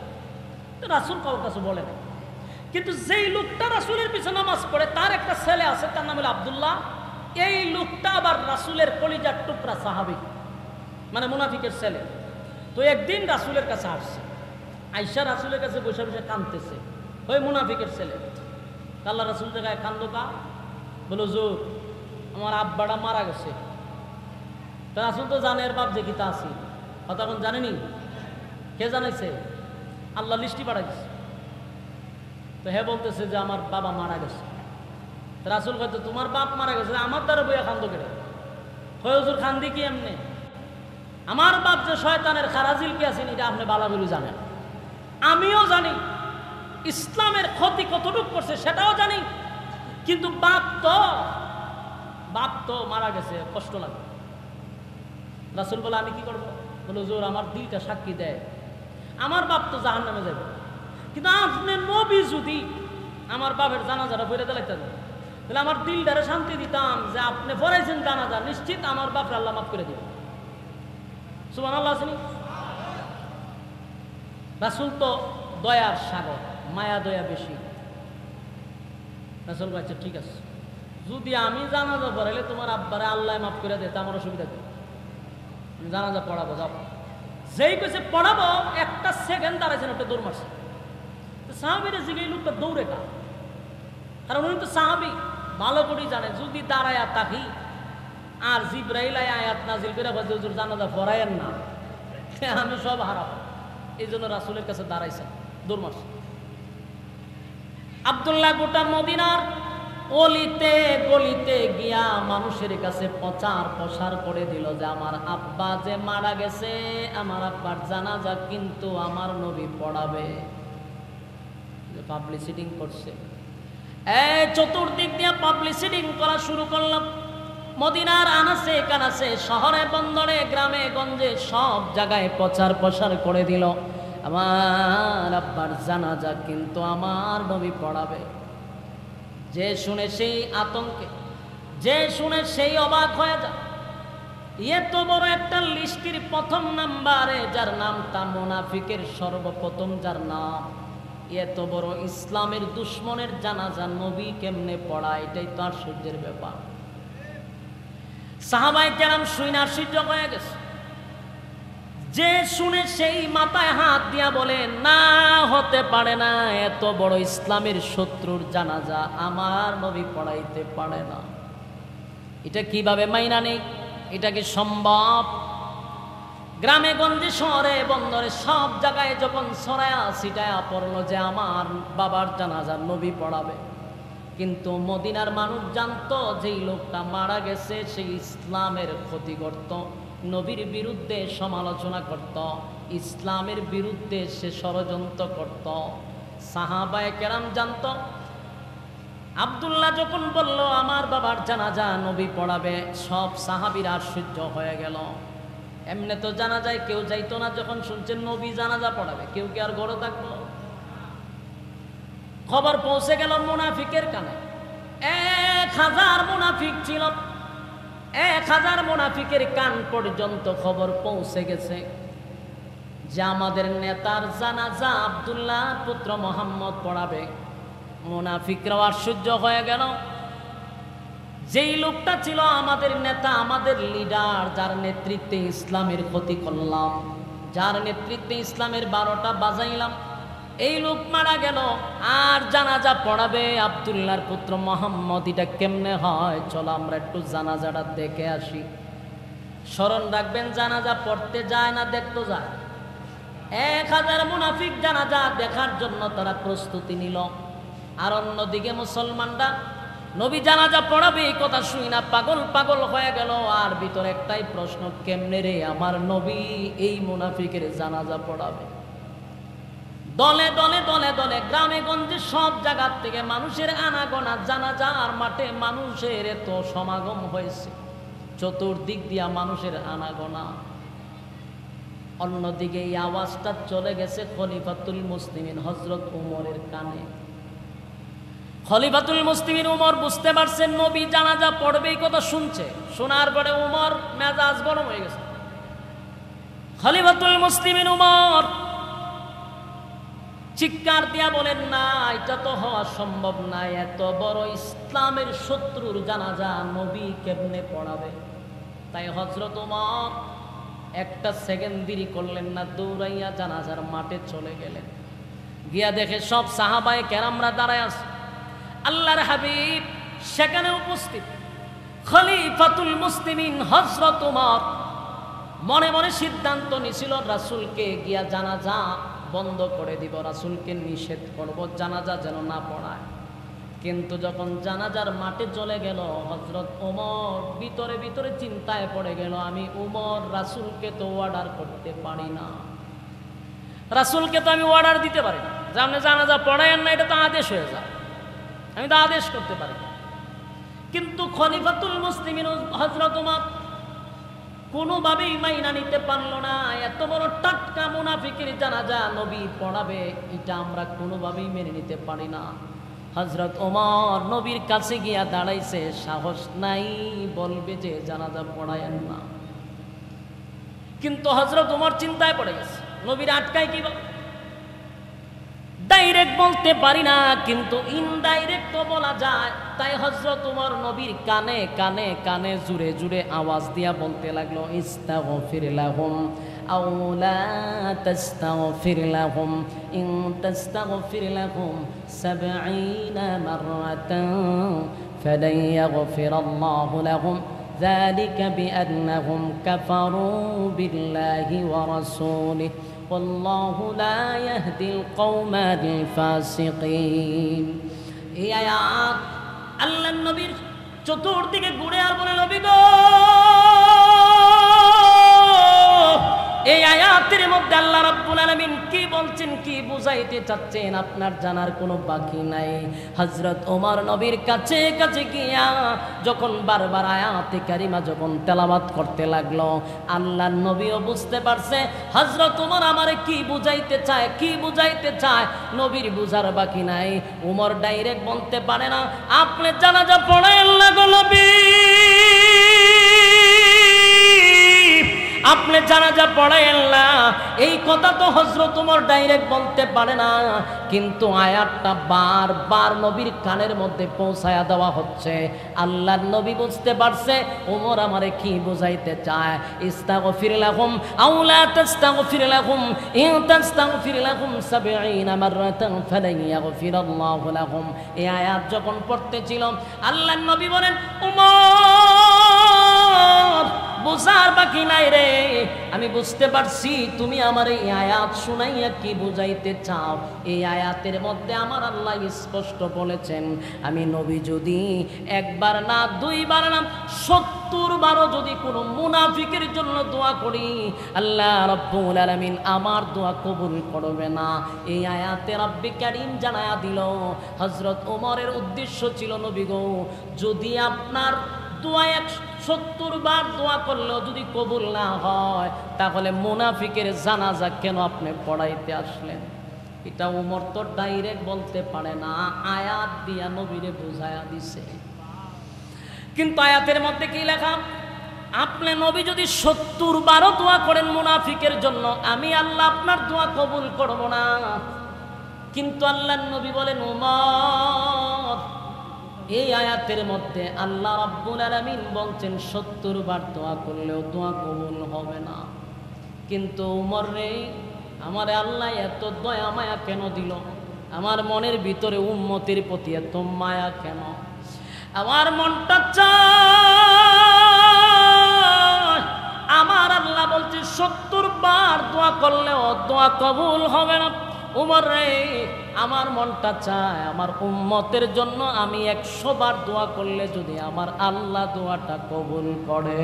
রাসূল কারোর কাছে বলে নাই। কিন্তু যেই লোকটা রাসূলের পিছনে নামাজ পড়ে তার একটা ছেলে আছে, তার নাম হলো আব্দুল্লাহ। এই লোকটা আবার রাসূলের কলিজার টুকরা সাহাবী, মানে মুনাফিকের ছেলে। তো একদিন রাসূলের কাছে আসছে, আয়েশা রাসূলের কাছে বসে বসে কাঁদতেছে, ওই মুনাফিকের ছেলে। আল্লাহ রাসূল জায়গায় কান্দো কা? বলো হুজুর আমার আব্বাটা মারা গেছে। তো রাসূল তো জানে এর বাপ যে কিতা আছে, কথা এখন জানেনি। কে জানাইছে? আল্লাহ লিস্টি পাঠাইছে। তো হে বলতেছে যে আমার বাবা মারা গেছে। রাসূল কইতো তোমার বাপ মারা গেছে, আমার দ্বারা বইয়া কান্দো কেন? কই হুজুর কান্দি কি এমনি? আমার বাপ যে শয়তানের খারাজিল কি আছেন এটা আপনি ভালো করে জানেন, আমিও জানি। ইসলামের ক্ষতি কতটুকু করছে সেটাও জানি, কিন্তু বাপ তো মারা গেছে, কষ্ট লাগে। রাসূল বলে আমি কি করবো? বলে হুজুর আমার দিলটা সাক্ষী দেয় আমার বাপ তো জাহান্নামে যাবে, কিন্তু আপনি নবী যদি আমার বাপের জানাজাটা পড়ে দিলাইতেন তাহলে আমার দিলটারে শান্তি দিতাম যে আপনি পড়াইছেন জানাজা, নিশ্চিত আমার বাপরে আল্লাহ মাফ করে দিবেন। সুবহানাল্লাহ। আসেনি? রাসূল তো দয়ার সাগর, মায়া দয়া বেশি। রাসূল বলছে ঠিক আছে, যদি আমি জানাজা পড়াইলে তোমার আব্বারে আল্লাহ মাফ করে দেয়, আমার অসুবিধা কি? জানাজা পড়াবো, যাও। যেই কইছে পড়াবো, একটা সেকেন্ড দাঁড়াইছেন, একটা দৌড় মারছে। সাহাবীরা জিগে লোকটা দৌড়ে কা, কারণ উনি তো সাহাবী, ভালো করেই জানে যদি দাঁড়ায়া থাকি আর জিবরাইল আয়াত নাজিল করে বলে হুজুর জানাজা পড়ায়েন না, আমি সব হারাবো। এই জন্য রাসূলের কাছে দাঁড়াইছেন, দৌড় মারছে। আব্দুল্লাহ গোটা মদিনার অলিতে গলিতে গিয়া মানুষের কাছে প্রচার প্রসার করে দিল যে আমার আব্বা যে মারা গেছে, আমার আব্বার জানাজা কিন্তু আমার নবী পড়াবে। পাবলিসিটিং করছে, চতুর্দিক দিয়ে পাবলিসিটিং করা শুরু করলাম। মদিনার আনাচে কানাচে, শহরে বন্দরে, গ্রামে গঞ্জে সব জায়গায় প্রচার প্রসার করে দিল আমার আব্বার জানাজা কিন্তু আমার নবী পড়াবে। যে শুনে সেই আতঙ্কে, যে শুনে সেই অবাক হয়ে যায়। এত বড় একটা লিস্টির প্রথম নাম্বারে যার নামটা মুনাফিকের সর্বপ্রথম যার নাম, এত বড় ইসলামের দুশ্মনের জানাজা নবী কেমনে পড়া, এটাই তো আশ্চর্যের ব্যাপার। সাহাবায়ে কেরাম শুনে আশ্চর্য হয়ে গেছে। যে শুনে সেই মাথায় হাত দিয়া বলে, না হতে পারে না, এত বড় ইসলামের শত্রুর জানাজা আমার নবী পড়াইতে পারে না। এটা কিভাবে মাইনা নেই? এটা কি সম্ভব? গ্রামে গঞ্জে শহরে বন্দরে সব জায়গায় যখন ছড়ায়া ছিটায়া পড়লো যে আমার বাবার জানাজা নবী পড়াবে, কিন্তু মদিনার মানুষ জানতো যেই লোকটা মারা গেছে সেই ইসলামের ক্ষতি করত, নবীর বিরুদ্ধে সমালোচনা করত, ইসলামের বিরুদ্ধে সে ষড়যন্ত্র করত। সাহাবায়ে কেরাম জানত। আব্দুল্লাহ যখন বলল আমার বাবার জানাজা নবী পড়াবে, সব সাহাবীরা আশ্চর্য হয়ে গেল। এমনি তো জানাজায় কেউ যাইতো না, যখন শুনছেন নবী জানাজা পড়াবে কেউ কি আর ঘরে থাকলো? খবর পৌঁছে গেল মুনাফিকের কানে। 1000 মুনাফিক ছিল, 1000 মুনাফিকের কান পর্যন্ত খবর পৌঁছে গেছে যে আমাদের নেতার জানাজা আব্দুল্লাহ পুত্র মুহাম্মদ পড়াবে। মুনাফিকরাও আশ্চর্য হয়ে গেল। যেই লোকটা ছিল আমাদের নেতা, আমাদের লিডার, যার নেতৃত্বে ইসলামের ক্ষতি করলাম, যার নেতৃত্বে ইসলামের 12টা বাজাইলাম, এই লোক মারা গেল, আর জানাজা পড়াবে আব্দুল্লাহর পুত্র মুহাম্মদ। এটা কেমনে হয়? চলো আমরা একটু জানাজাটা দেখে আসি। স্মরণ রাখবেন, জানাজা পড়তে যায় না, দেখতে যায়। 1000 মুনাফিক জানাজা দেখার জন্য তারা প্রস্তুতি নিল। আর অন্যদিকে মুসলমানরা নবী জানাজা পড়াবে এই কথা শুই না পাগল পাগল হয়ে গেল। আর ভিতরে একটাই প্রশ্ন, কেমনে রে আমার নবী এই মুনাফিকের জানাজা পড়াবে? দলে দলে দলে দলে গ্রামে গঞ্জে সব জায়গার থেকে মানুষের আনাগোনা, জানাজার মাঠে মানুষের এত সমাগম হয়েছে, চতুর্দিক দিয়া মানুষের আনাগোনা। অন্যদিকে এই আওয়াজটা চলে গেছে খলিফাতুল মুসলিমিন হযরত উমরের কানে। খলিফাতুল মুসলিমিন উমর বুঝতে পারছেন নবী জানাজা পড়বে, এই কথা শুনছে। শোনার পরে উমর মেজাজ গরম হয়ে গেছে। খলিফাতুল মুসলিমিন উমর চিৎকার দিয়া বলেন, না এটা তো হওয়া সম্ভব না, এত বড় ইসলামের শত্রুর জানাজা নবী কেমনে পড়াবে? তাই হযরত উমর একটা সেকেন্ড দেরি করলেন না, দৌড়াইয়া জানাজার মাঠে চলে গেলেন। গিয়া দেখে সব সাহাবায়ে কেরামরা দাঁড়ায় আছে, আল্লাহর হাবিব সেখানে উপস্থিত। খলিফাতুল মুসলিমিন হযরত উমর মনে মনে সিদ্ধান্ত নিছিল রাসূলকে গিয়া জানাজা বন্ধ করে দিব, রাসূলকে নিষেধ করব জানাজা যেন না পড়ায়। কিন্তু যখন জানাজার মাঠে চলে গেল হযরত ওমর ভিতরে ভিতরে চিন্তায় পড়ে গেল, আমি উমর রাসূলকে তো অর্ডার করতে পারি না, রাসূলকে তো আমি অর্ডার দিতে পারি না যে আপনি জানাজা পড়ায়েন না, এটা তো আদেশ হয়ে যায়, আমি তো আদেশ করতে পারি না। কিন্তু খলিফাতুল মুসলিমিন হযরত ওমর কোনোভাবেই মাইনা নিতে পারল না, এত বড় টাটকা মুনাফিকের জানাজা নবী পড়াবে, এটা আমরা কোনোভাবেই মেনে নিতে পারি না। হযরত ওমর নবীর কাছে গিয়া দাঁড়াইছে, সাহস নাই বলবে যে জানাজা পড়ায়েন না। কিন্তু হযরত ওমর চিন্তায় পড়ে গেছে, নবীর আটকায় কি বল, ডাইরেক্ট বলতে পারি না কিন্তু ইনডাইরেক্ট তো বলা যায়। তাই হযরত ওমর নবীর কানে কানে কানে জুড়ে জুড়ে আওয়াজ দিয়া বলতে লাগলো, ইস্তাগফির লাহুম আও লা তাস্তাগফির লাহুম ইন তাস্তাগফির লাহুম 70 মাররাতান ফালান ইয়াগফিরাল্লাহু লাহুম যালিকা বিআন্নাহুম কাফারু বিল্লাহি ওয়া রাসূলিহি ওয়াল্লাহু লা ইয়াহদিল কওমাল ফাসিকিন। এই আয়াত আল্লাহর নবীর চতুর্দিকে ঘুরে আর বলে, নবী গো এই আয়াতের মধ্যে আল্লাহ রাব্বুল আলামিন কি বলছেন, কি বুঝাইতে চাচ্ছেন আপনার জানার কোনো বাকি নাই। হযরত ওমর নবীর কাছে কাছে গিয়া যখন বারবার আয়াতে কারিমা যখন তেলাওয়াত করতে লাগলো, আল্লাহর নবীও বুঝতে পারছে হযরত ওমর আমারে কি বুঝাইতে চায়, কি বুঝাইতে চায়। নবীর বুঝার বাকি নাই। ওমর ডাইরেক্ট বলতে পারে না, আপনি জানাজা পড়েন না গো নবী, আপনি জানাজা পড়াইন না, এই কথা তো হযরত ওমর ডাইরেক্ট বলতে পারে না। কিন্তু আয়াতটা বারবার নবীর কানের মধ্যে পৌঁছায়া দেওয়া হচ্ছে। আল্লাহর নবী বুঝতে পারছে ওমর আমারে কি বুঝাইতে চায়। ইস্তাগফির লাহুম আও লা তাস্তাগফির লাহুম ইন তাস্তাগফির লাহুম ৭০ মাররাতান ফালান ইয়াগফিরাল্লাহু লাহুম। এই আয়াত যখন পড়তেছিল আল্লাহর নবী বলেন, ওমর বুঝার বাকি নাই রে, আমি বুঝতে পারছি তুমি আমার এই আয়াত শুনাইয়া কি বুঝাইতে চাও। এই আয়াতের মধ্যে আমার আল্লাহ স্পষ্ট বলেছেন, আমি নবী যদি একবার না দুইবার না ৭০ বারও যদি কোনো মুনাফিকের জন্য দোয়া করি, আল্লাহ রাব্বুল আলামিন আমার দোয়া কবুল করবে না। এই আয়াতে রাব্বি কারীম জানায়া দিল হযরত ওমরের উদ্দেশ্য ছিল, নবী গো, যদি আপনার দোয়া ৭০ বার দোয়া করলেও যদি কবুল না হয়, তাহলে মুনাফিকের জানাজা কেন আপনি পড়াইতে আসলেন? এটা ওমর তো ডাইরেক্ট বলতে পারে না, আয়াত দিয়া নবীরে বুঝায়া দিছে। কিন্তু আয়াতের মধ্যে কি লেখা, আপনি নবী যদি ৭০ বারও দোয়া করেন মুনাফিকের জন্য, আমি আল্লাহ আপনার দোয়া কবুল করব না। কিন্তু আল্লাহর নবী বলেন, ওমর এই আয়াতের মধ্যে আল্লাহ রাব্বুল আলামিন বলছেন ৭০ বার দোয়া করলেও দোয়া কবুল হবে না। কিন্তু ওমর রে, আমারে আল্লাহ এত দয়া মায়া কেন দিল? আমার মনের ভিতরে উম্মতের প্রতি এত মায়া কেন? আমার মনটা চায়, আমার আল্লাহ বলছে ৭০ বার দোয়া করলেও দোয়া কবুল হবে না। ওমর রে, আমার মনটা চায় আমার উম্মতের জন্য আমি ১০০ বার দোয়া করলে যদি আমার আল্লাহ দোয়াটা কবুল করে।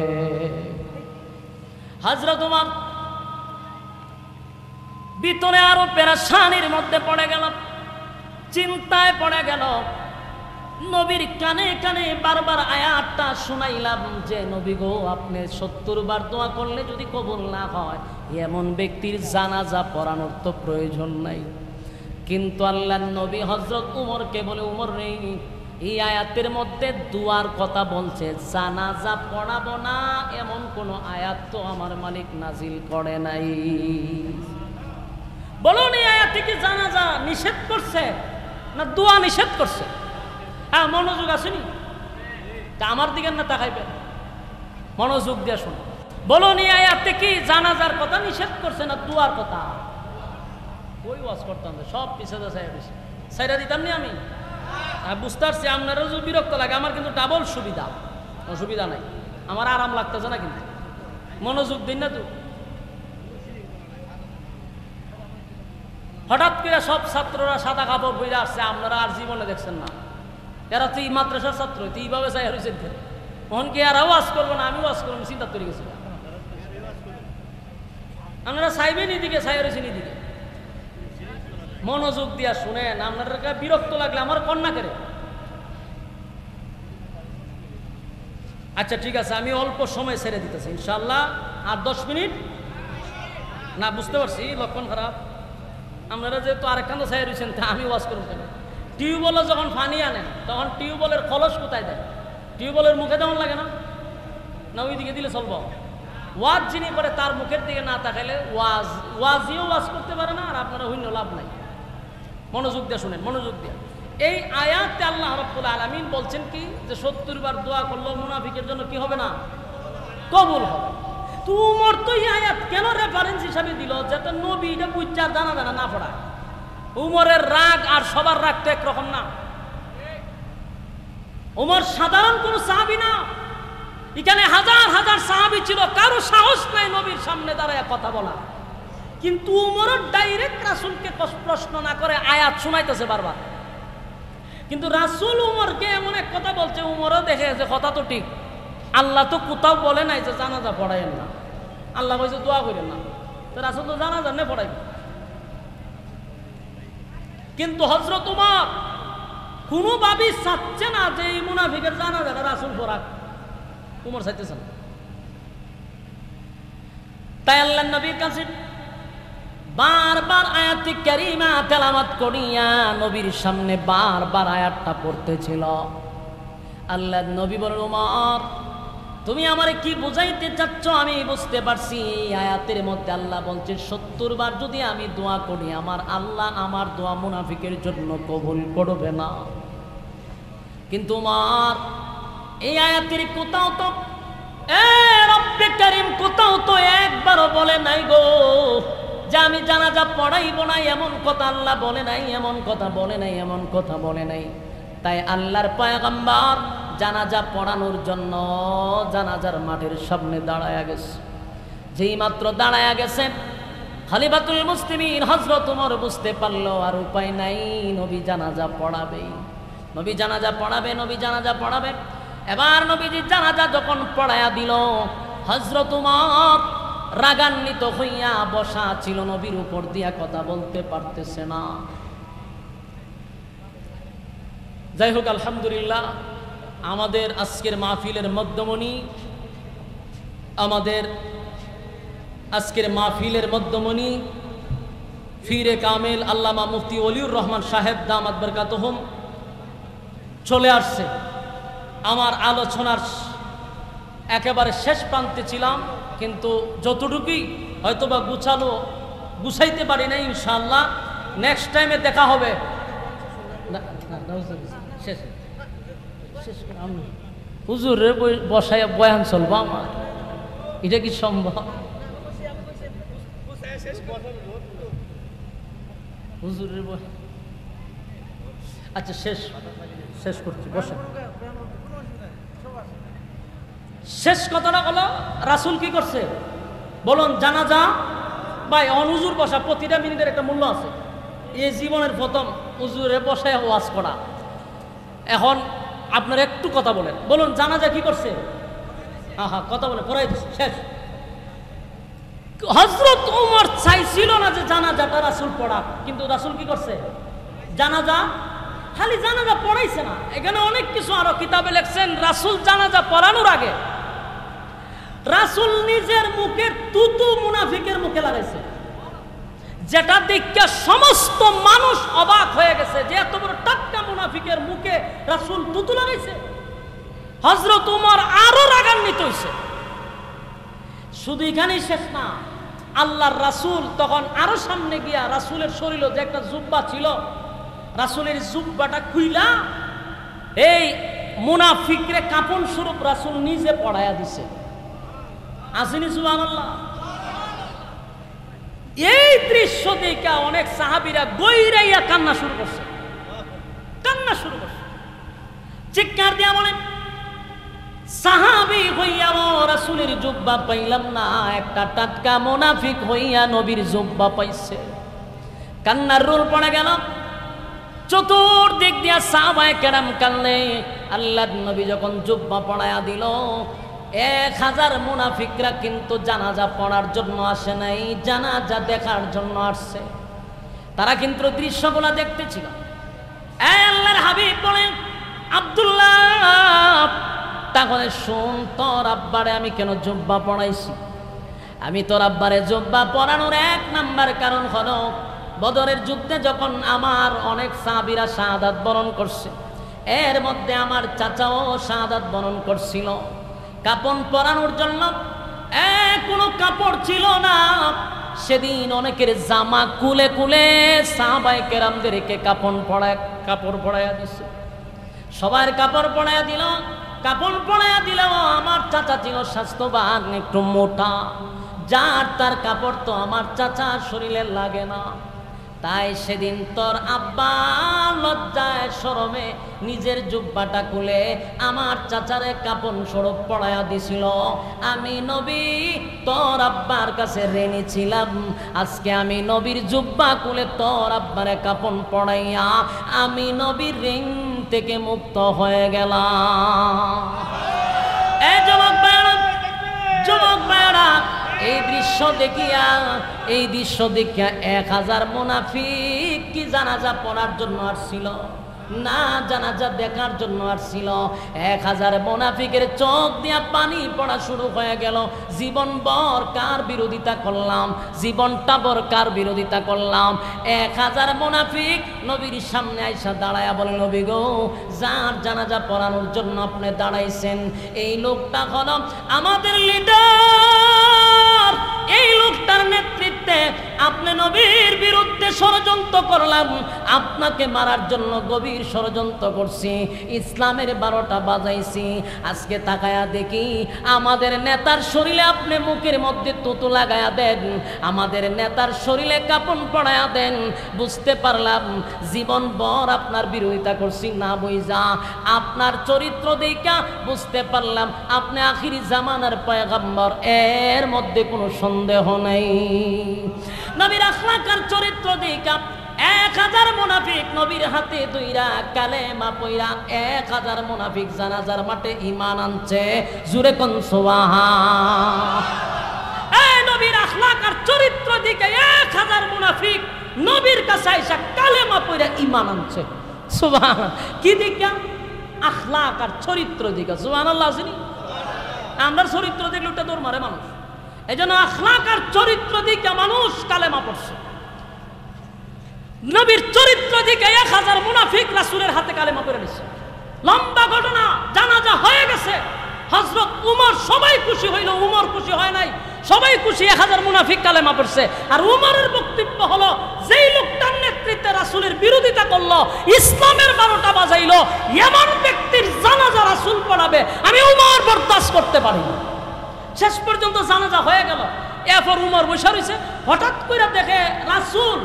হযরত ওমর ভিতরে আরো পেরেশানির মধ্যে পড়ে গেল, চিন্তায় পড়ে গেল। নবীর কানে কানে বারবার আয়াতটা শুনাইলাম যে, নবী গো, আপনি ৭০ বার দোয়া করলে যদি কবুল না হয়, এমন ব্যক্তির জানাজা পড়ানোর তো প্রয়োজন নাই। কিন্তু আল্লাহর নবী হযরত উমরকে বলে, উমর রে, এই আয়াতের মধ্যে দুয়ার কথা বলছে, জানাজা পড়াবো না এমন কোন আয়াত তো আমার মালিক নাজিল করে নাই। বলুন, এই আয়াতে কি জানাজা নিষেধ করছে না দোয়া নিষেধ করছে? হ্যাঁ, মনোযোগ আসেনি? তা আমার দিকে না তাকাইবেন, মনোযোগ দিয়ে শুনুন। বলুন, এই আয়াতে কি জানাজার কথা নিষেধ করছে না দোয়ার কথা? ওই ওয়াজ করতাম, সব পিছনে সাইরা দিতাম নি আমি। বুঝতে পারছি আপনারও যদি বিরক্ত লাগে, আমার কিন্তু ডাবল সুবিধা, অসুবিধা নাই, আমার আরাম লাগতেছে না। কিন্তু মনোযোগ দিন না তো। হঠাৎ করে সব ছাত্ররা সাদা কাপড় পরে আসছে, আপনারা আর জীবনে দেখছেন না। এরা তো এই মাদ্রাসার ছাত্র, তো এইভাবে চাই হয়েছে। তখন কি আর ওয়াজ করবো না আমি ওয়াজ করবো, চিন্তা তৈরি গেছিল। আপনারা চাইবেন এদিকে, চাই হয়েছেন এদিকে। মনোযোগ দিয়া শুনেন, আপনারা বিরক্ত লাগলে আমার কন্যা করে। আচ্ছা ঠিক আছে, আমি অল্প সময় ছেড়ে দিতেছি ইনশাল্লাহ, আর 10 মিনিট না। বুঝতে পারছি লক্ষণ খারাপ। আপনারা যেহেতু আরেকখান চাই রয়েছেন, তা আমি ওয়াজ করুন কেন? টিউবওয়েলে যখন পানি আনেন তখন টিউবওয়েলের খলস কোথায় দেয়? টিউবওয়েলের মুখে তেমন লাগে না, না ওই দিকে দিলে চলবো? ওয়াজ যিনি করে তার মুখের দিকে না তাকাইলে ওয়াজিও ওয়াজ করতে পারে না, আর আপনারা হইন্য লাভ নাই। মনোযোগ দিয়ে শুনেন, মনোযোগ দিয়ে। এই আয়াতে আল্লাহ রাব্বুল আলামিন বলছেন কি, যে ৭০ বার দোয়া করলেও মুনাফিকের জন্য কি হবে না? কবুল হবে। তোমার তো এই আয়াত কেন রেফারেন্স হিসাবে দিল? যাতে নবী এটা বুঝা জানা জানা না পড়ায়। উমরের রাগ আর সবার রাগ তো একরকম না। উমর সাধারণ কোন সাহাবী না, এখানে হাজার হাজার সাহাবী ছিল, কারো সাহস নাই নবীর সামনে দাঁড়ায় কথা বলা। কিন্তু উমর ডাইরেক্ট রাসূলকে প্রশ্ন না করে আয়াত শুনাইতেছে বারবার। কিন্তু রাসূল উমরকে এমন এক কথা বলছে, উমরও দেখে যে কথা তো ঠিক। আল্লাহ তো কোথাও বলে নাই যে জানাজা পড়ায়েন না, আল্লাহ বলছে দোয়া করেন না। তো রাসূল তো জানাজা নে পড়াইবে। কিন্তু হযরত উমর কোনোভাবেই চাচ্ছে না যে এই মুনাফিকের জানাজাটা রাসূল পড়াক। উমর চাইতেছে না। তাই আল্লাহর নবীর কাছে বারবার আয়াতে কারিমা তেলাওয়াত করিয়া নবীর সামনে বারবার আয়াতটা পড়তেছিল। আল্লাহর নবী বলেন, উমর তুমি আমারে কি বুঝাইতে চাচ্ছ আমি বুঝতে পারছি। আয়াতের মধ্যে আল্লাহ বলছে 70 বার যদি আমি দোয়া করি আমার আল্লাহ আমার দোয়া মুনাফিকের জন্য কবুল করবে না। কিন্তু উমর এই আয়াতের কোথাও তো রব্বে কারীম কোথাও তো একবারও বলে নাই গো যে আমি জানাজা পড়াইব না, এমন কথা আল্লাহ বলে নাই, এমন কথা বলে নাই, এমন কথা বলে নাই। তাই আল্লাহর পয়গম্বর জানাজা পড়ানোর জন্য জানাজার মাঠের সামনে দাঁড়ায়া গেছে। যেই মাত্র দাঁড়ায়া গেছে খলিফাতুল মুসলিমিন হযরত ওমর বুঝতে পারলো আর উপায় নাই, নবী জানাজা পড়াবে, নবী জানাজা পড়াবে, নবী জানাজা পড়াবে। এবার নবীজি জানাজা যখন পড়ায়া দিল হযরত ওমর রাগান্বিত হইয়া বসা ছিল, নবীর উপর দিয়া কথা বলতে পারতেছে না। যাই হোক আলহামদুলিল্লাহ, আমাদের আজকের মাহফিলের মধ্যমণি, আমাদের আজকের মাহফিলের মধ্যমণি ফিরে কামেল আল্লামা মুফতি ওলিউর রহমান সাহেব দামাত বরকাতুহুম চলে আসছে। আমার আলোচনার একেবারে শেষ প্রান্তে ছিলাম, কিন্তু যতটুকুই হয়তোবা গুছাইতে পারি না। ইনশাআল্লাহ নেক্সট টাইমে দেখা হবে। হুজুরের বসায় বয়ান চলবো আমার, এটা কি সম্ভব? হুজুরের আচ্ছা শেষ করছি, বসেন। শেষ কথাটা হলো রাসূল কি করছে বলুন? জানাজা ভাই অনুজুর বসা, প্রতিটা মিনিটের একটা মূল্য আছে। এই জীবনের প্রথম হুজুরে বসায় ওয়াজ করা। এখন আপনারা একটু কথা বলেন, বলুন জানাজা কি করছে? হ্যাঁ কথা বলে পড়াই দিচ্ছে, শেষ। হযরত ওমর চাইছিল না যে জানাজাটা রাসূল পড়া, কিন্তু রাসূল কি করছে? জানাজা, খালি জানাজা পড়াইছে না, এখানে অনেক কিছু আরো কিতাবে লিখছেন। রাসূল জানাজা পড়ানোর আগে রাসূল নিজের মুখের তুতু মুনাফিকের মুখে লাগাইছে, যেটা দেখে সমস্ত মানুষ অবাক হয়ে গেছে যে এত বড় টাটকা মুনাফিকের মুখে রাসূল তুতু লাগাইছে। হযরত ওমর আরো রাগান্বিত হইছে। শুধু এখানেই শেষ না, আল্লাহর রাসূল তখন আরো সামনে গিয়া রাসূলের শরীরে যে একটা জুব্বা ছিল, রাসূলের জুব্বাটা খুইলা এই মুনাফিকরে কাপন স্বরূপ রাসূল নিজে পড়ায়া দিছে। আসেনি সুবহানাল্লাহ? এই দৃশ্য দেখে অনেক সাহাবীরা গইরাইয়া কান্না শুরু করছে, চিৎকার দিয়া বলেন, সাহাবী হইয়া রাসূলের জুব্বা পাইলাম না, একটা টাটকা মুনাফিক হইয়া নবীর জুব্বা পাইছে। কান্নার রোল পড়ে গেল, চতুর্দিক দিয়া সাহাবায়ে কেরাম কানলে। আল্লাহর নবী যখন জুব্বা পড়ায়া দিল, 1000 মুনাফিকরা কিন্তু জানাজা পড়ার জন্য আসে নাই, জানাজা দেখার জন্য আসছে। তারা কিন্তু দৃশ্যগুলো দেখতেছিল। আল্লাহর হাবিব বলেন, আব্দুল্লাহ তাহলে শোন, তোর আব্বারে আমি কেন জুব্বা পড়াইছি? আমি তোর আব্বারে জুব্বা পরানোর 1 নাম্বার কারণ হলো, বদরের যুদ্ধে যখন আমার অনেক সাহাবীরা শাহাদাত বরণ করছে, এর মধ্যে আমার চাচাও শাহাদাত বরণ করছিল। কাপন পরানোর জন্য কোনো কাপড় ছিল না। সেদিন অনেকের জামা কুলে কুলে সাহাবায়ে কেরামদেরকে কাপড় পরায়া দিছে। সবার কাপড় পরায়া দিল। কাপড় পরায়া দিল। আমার চাচা ছিল স্বাস্থ্যবান, একটু মোটা, যার তার কাপড় তো আমার চাচার শরীরে লাগে না। তাই সেদিন তোর আব্বা লজ্জায় শরমে নিজের জুব্বাটা খুলে আমার চাচারে কাপন স্বরূপ পড়ায়া দিছিল। আমি নবী তোর আব্বার কাছে ঋণী ছিলাম, আজকে আমি নবীর জুব্বা খুলে তোর আব্বারে কাপন পড়াইয়া আমি নবীর ঋণ থেকে মুক্ত হয়ে গেলাম। এই যুবক ভাইরা এই দৃশ্য দেখিয়া 1000 মুনাফিক কি জানাজা পড়ার জন্য আসছিল না জানাজা দেখার জন্য আসছিল। 1000 মুনাফিকের চোখ দিয়া পানি পড়া শুরু হয়ে গেল। জীবনভর কার বিরোধিতা করলাম, জীবনটা ভর কার বিরোধিতা করলাম। 1000 মুনাফিক নবীর সামনে আইসা দাঁড়ায়া বলে, নবী গো, যার জানাজা পড়ানোর জন্য আপনি দাঁড়াইছেন এই লোকটা হলো আমাদের লিডার। এই লোকটার নেতৃত্বে আপনি নবীর বিরুদ্ধে ষড়যন্ত্র করলাম, আপনাকে মারার জন্য গভীর ষড়যন্ত্র করছি, ইসলামের 12টা বাজাইছি। আজকে তাকায়া দেখি আমাদের নেতার শরীরে আপনি মুখের মধ্যে তুতু লাগায়া দেন, আমাদের নেতার শরীরে কাপড় পরায়া দেন। বুঝতে পারলাম জীবনভর আপনার বিরোধিতা করছি না বুঝা, আপনার চরিত্র দেখা বুঝতে পারলাম আপনি আখিরি জামানার পয়গম্বর, এর মধ্যে কোনো সন্দেহ নাই। নবীর আখলাক আর চরিত্র দেখা 1000 মুনাফিক নবীর হাতে দুইরা কালেমা পয়রা 1000 মুনাফিক জানাজার মাঠে ঈমান আনছে। জুরে কোন সুবহান। এই নবীর আখলাক আর চরিত্র দিকে 1000 মুনাফিক নবীর কাছে আইসা কালেমা পয়রা ঈমান আনছে। সুবহান। কি দিকে? আখলাক আর চরিত্র দিকে। সুবহানাল্লাহ। আসেনি? আমরা চরিত্র দেখলে ওটা দৌড় মারে মানুষ, এই জন্য আখলাক আর চরিত্র দিকে মানুষ কালেমা পড়ছে। নবীর চরিত্র দিকে 1000 মুনাফিক রাসূলের হাতে কালেমা পড়ে নিছে। লম্বা ঘটনা, জানাজা হয়ে গেছে। হযরত উমর সবাই খুশি হইল, উমর খুশি হয় নাই, সবাই খুশি। 1000 মুনাফিক কালেমা পড়ছে। আর উমরের বক্তব্য হলো, যেই লোকটার নেতৃত্বে রাসূলের বিরোধিতা করলো, ইসলামের 12টা বাজাইলো, এমন ব্যক্তির জানাজা রাসূল পড়াবে আমি উমর বরদাস্ত করতে পারি না। শেষ পর্যন্ত জানাজা হয়ে গেল। এরপর উমর বসে রয়েছে, হঠাৎ করে দেখে রাসূল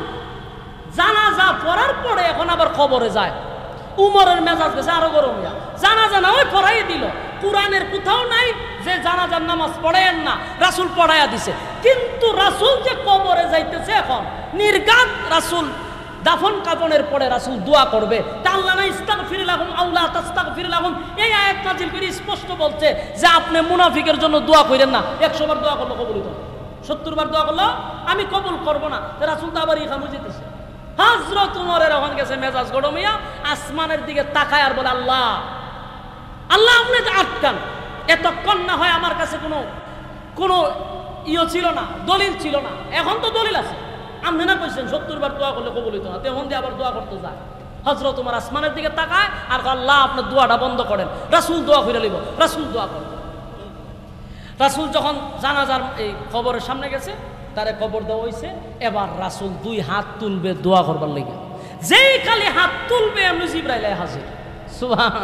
জানাজা পড়ার পরে এখন আবার কবরে যায়। উমরের মেজাজ গেছে আরো গরম। জানাজা না ওই পড়াই দিল। কোরআনের কোথাও নাই যে জানাজার নামাজ পড়ায়েন না, রাসূল পড়াইয়া দিছে। কিন্তু রাসূল যে কবরে যাইতেছে এখন নির্ঘাত রাসূল দাফন কাফনের পরে রাসূল দোয়া করবে। তা আল্লাহ না ইস্তাগফির লাহুম আও লা তাস্তাগফির লাহুম, এই আয়াত নাযিল করে স্পষ্ট বলছে যে আপনি মুনাফিকের জন্য দোয়া করেন না। 100 বার দোয়া করলো কবুল হইতো না, 70 বার দোয়া করলো আমি কবুল করব না। রাসূল তো আবার ইখামু যেতেছে। হযরত উমরের এখন গেছে মেজাজ গরম হইয়া, আসমানের দিকে তাকায় আর বলে, আল্লাহ আল্লাহ আপনি আটকান। এতক্ষণ না হয় আমার কাছে কোনো ছিল না, দলিল ছিল না, এখন তো দলিল আছে। আপনি না কইছেন 70 বার দোয়া করলে কবুল হইতো না, তখন দিয়ে আবার দোয়া করতে যায়। হযরত উমর আসমানের দিকে তাকায় আর আল্লাহ আপনার দোয়াটা বন্ধ করেন। রাসূল দোয়া করে লইব, রাসূল দোয়া করেন। রাসূল যখন জানাজার এই কবরের সামনে গেছে, তারে কবর দেওয়া হয়েছে। এবার রাসূল 2 হাত তুলবে দোয়া করবার লাগে। যেই খালি হাত তুলবে এমনি জিবরাইল হাজির। সুবহান।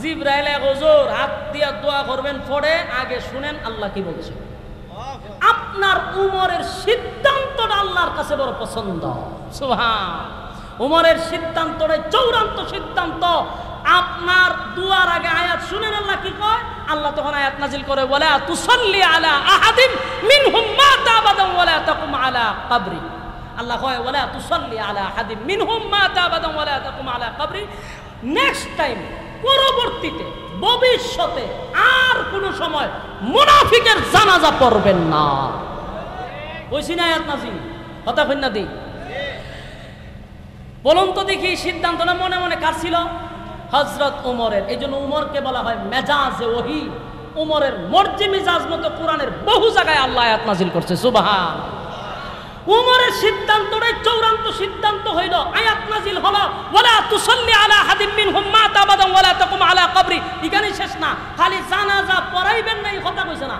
জিবরাইল হুজুর হাত দিয়া দোয়া করবেন, পরে আগে শুনেন আল্লাহ কি বলছে। আপনার উমরের সিদ্ধান্তটা আল্লাহর কাছে বড় পছন্দ। সুবহান। উমরের সিদ্ধান্তটাই চূড়ান্ত সিদ্ধান্ত। আপনার দুয়ার আগে আয়াত শুনেন আল্লাহ কি কয়। আল্লাহ তখন আয়াত নাজিল করে, ওয়ালা তুসাল্লি আলা আহাদিম মিনহুম মাতা আবাদান ওয়ালা তাকুম আলা কবরি। আল্লাহ কয় ওয়ালা তুসাল্লি আলা আহাদিম মিনহুম মাতা আবাদান ওয়ালা তাকুম আলা কবরি। নেক্সট টাইম, পরবর্তীতে ভবিষ্যতে আর কোন সময় মুনাফিকের জানাজা পড়বেন না। কইছি না আয়াত নাজিল? কথা কই না দেই? বলুন তো দেখি সিদ্ধান্তটা মনে মনে কার ছিল? হযরত উমরের। এই জন্য উমরকে বলা হয় মেজাজে ওহী। উমরের মর্জি মিজাজ মতো কোরআনের বহু জায়গায় আল্লাহ আয়াত নাজিল করছে। সুবহান। উমরের সিদ্ধান্তটাই চূড়ান্ত সিদ্ধান্ত হইল। আয়াত নাজিল হলো ওয়ালা তুসাল্লি আলা আহাদিম মিনহুম মাতা আবাদান ওয়ালা তাকুম আলা কবরি। এখানেই শেষ না, খালি জানাজা পড়াইবেন না এই কথা কইছে না।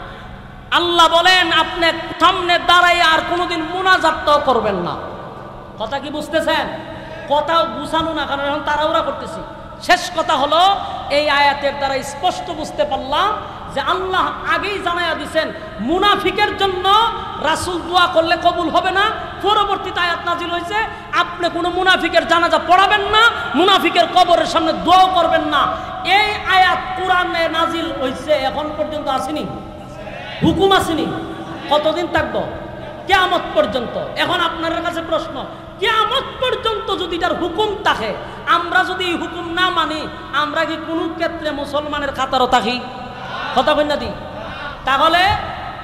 আল্লাহ বলেন আপনি সামনে দাঁড়াই আর কোনোদিন মুনাজাতও করবেন না। কথা কি বুঝতেছেন? কথাও বুঝানো না, কারণ এখন তাড়াহুড়া করতেছি। শেষ কথা হলো, এই আয়াতের দ্বারা স্পষ্ট বুঝতে পারলাম যে আল্লাহ আগেই জানাইয়া দিয়েছেন মুনাফিকের জন্য রাসূল দোয়া করলে কবুল হবে না। পরবর্তীতে আয়াত নাজিল হয়েছে আপনি কোনো মুনাফিকের জানাজা পড়াবেন না, মুনাফিকের কবরের সামনে দোয়া করবেন না। এই আয়াত কোরআনে নাজিল হয়েছে এখন পর্যন্ত আসেনি, হুকুম আসেনি। কতদিন থাকবো? কিয়ামত পর্যন্ত। এখন আপনার কাছে প্রশ্ন, কিয়ামত পর্যন্ত যদি তার হুকুম থাকে, আমরা যদি এই হুকুম না মানি, আমরা কি কোনো ক্ষেত্রে মুসলমানের কাতারও থাকি? কথা কই না দি? তাহলে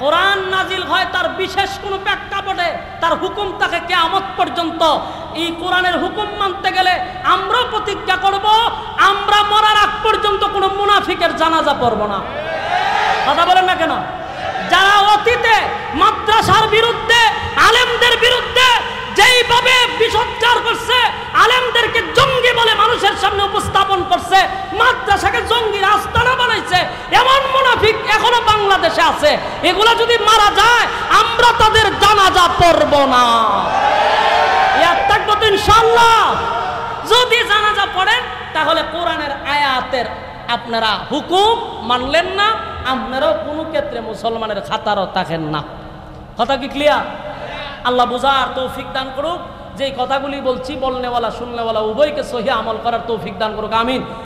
কোরআন নাজিল হয় তার বিশেষ কোনো প্রেক্ষাপটে, তার হুকুম থাকে কিয়ামত পর্যন্ত। এই কোরআনের হুকুম মানতে গেলে আমরা প্রতিজ্ঞা করব আমরা মরার আগ পর্যন্ত কোনো মুনাফিকের জানাজা পড়ব না। কথা বলেন না কেন? যারা অতীতে মাদ্রাসার বিরুদ্ধে, আলেমদের বিরুদ্ধে যেইভাবে বিসজ্জার করছে, আলেমদেরকে জঙ্গি বলে মানুষের সামনে উপস্থাপন করছে, মাদ্রাসাকে জঙ্গি আস্তানা বানাইছে, এমন মুনাফিক এখনো বাংলাদেশে আছে। এগুলা যদি মারা যায় আমরা তাদের জানাজা পড়ব না। ইয়াদ থাকবো তো ইনশাআল্লাহ। যদি জানাজা পড়েন তাহলে কোরআনের আয়াতের আপনারা হুকুম মানলেন না, আপনারাও কোনো ক্ষেত্রে মুসলমানের খাতারও থাকেন না। কথা কি ক্লিয়ার? আল্লাহ বুঝার তৌফিক দান করুক। যেই কথাগুলি বলছি বলনেওয়ালা শুননেওয়ালা উভয়কে সহি আমল করার তৌফিক দান করুক, আমিন।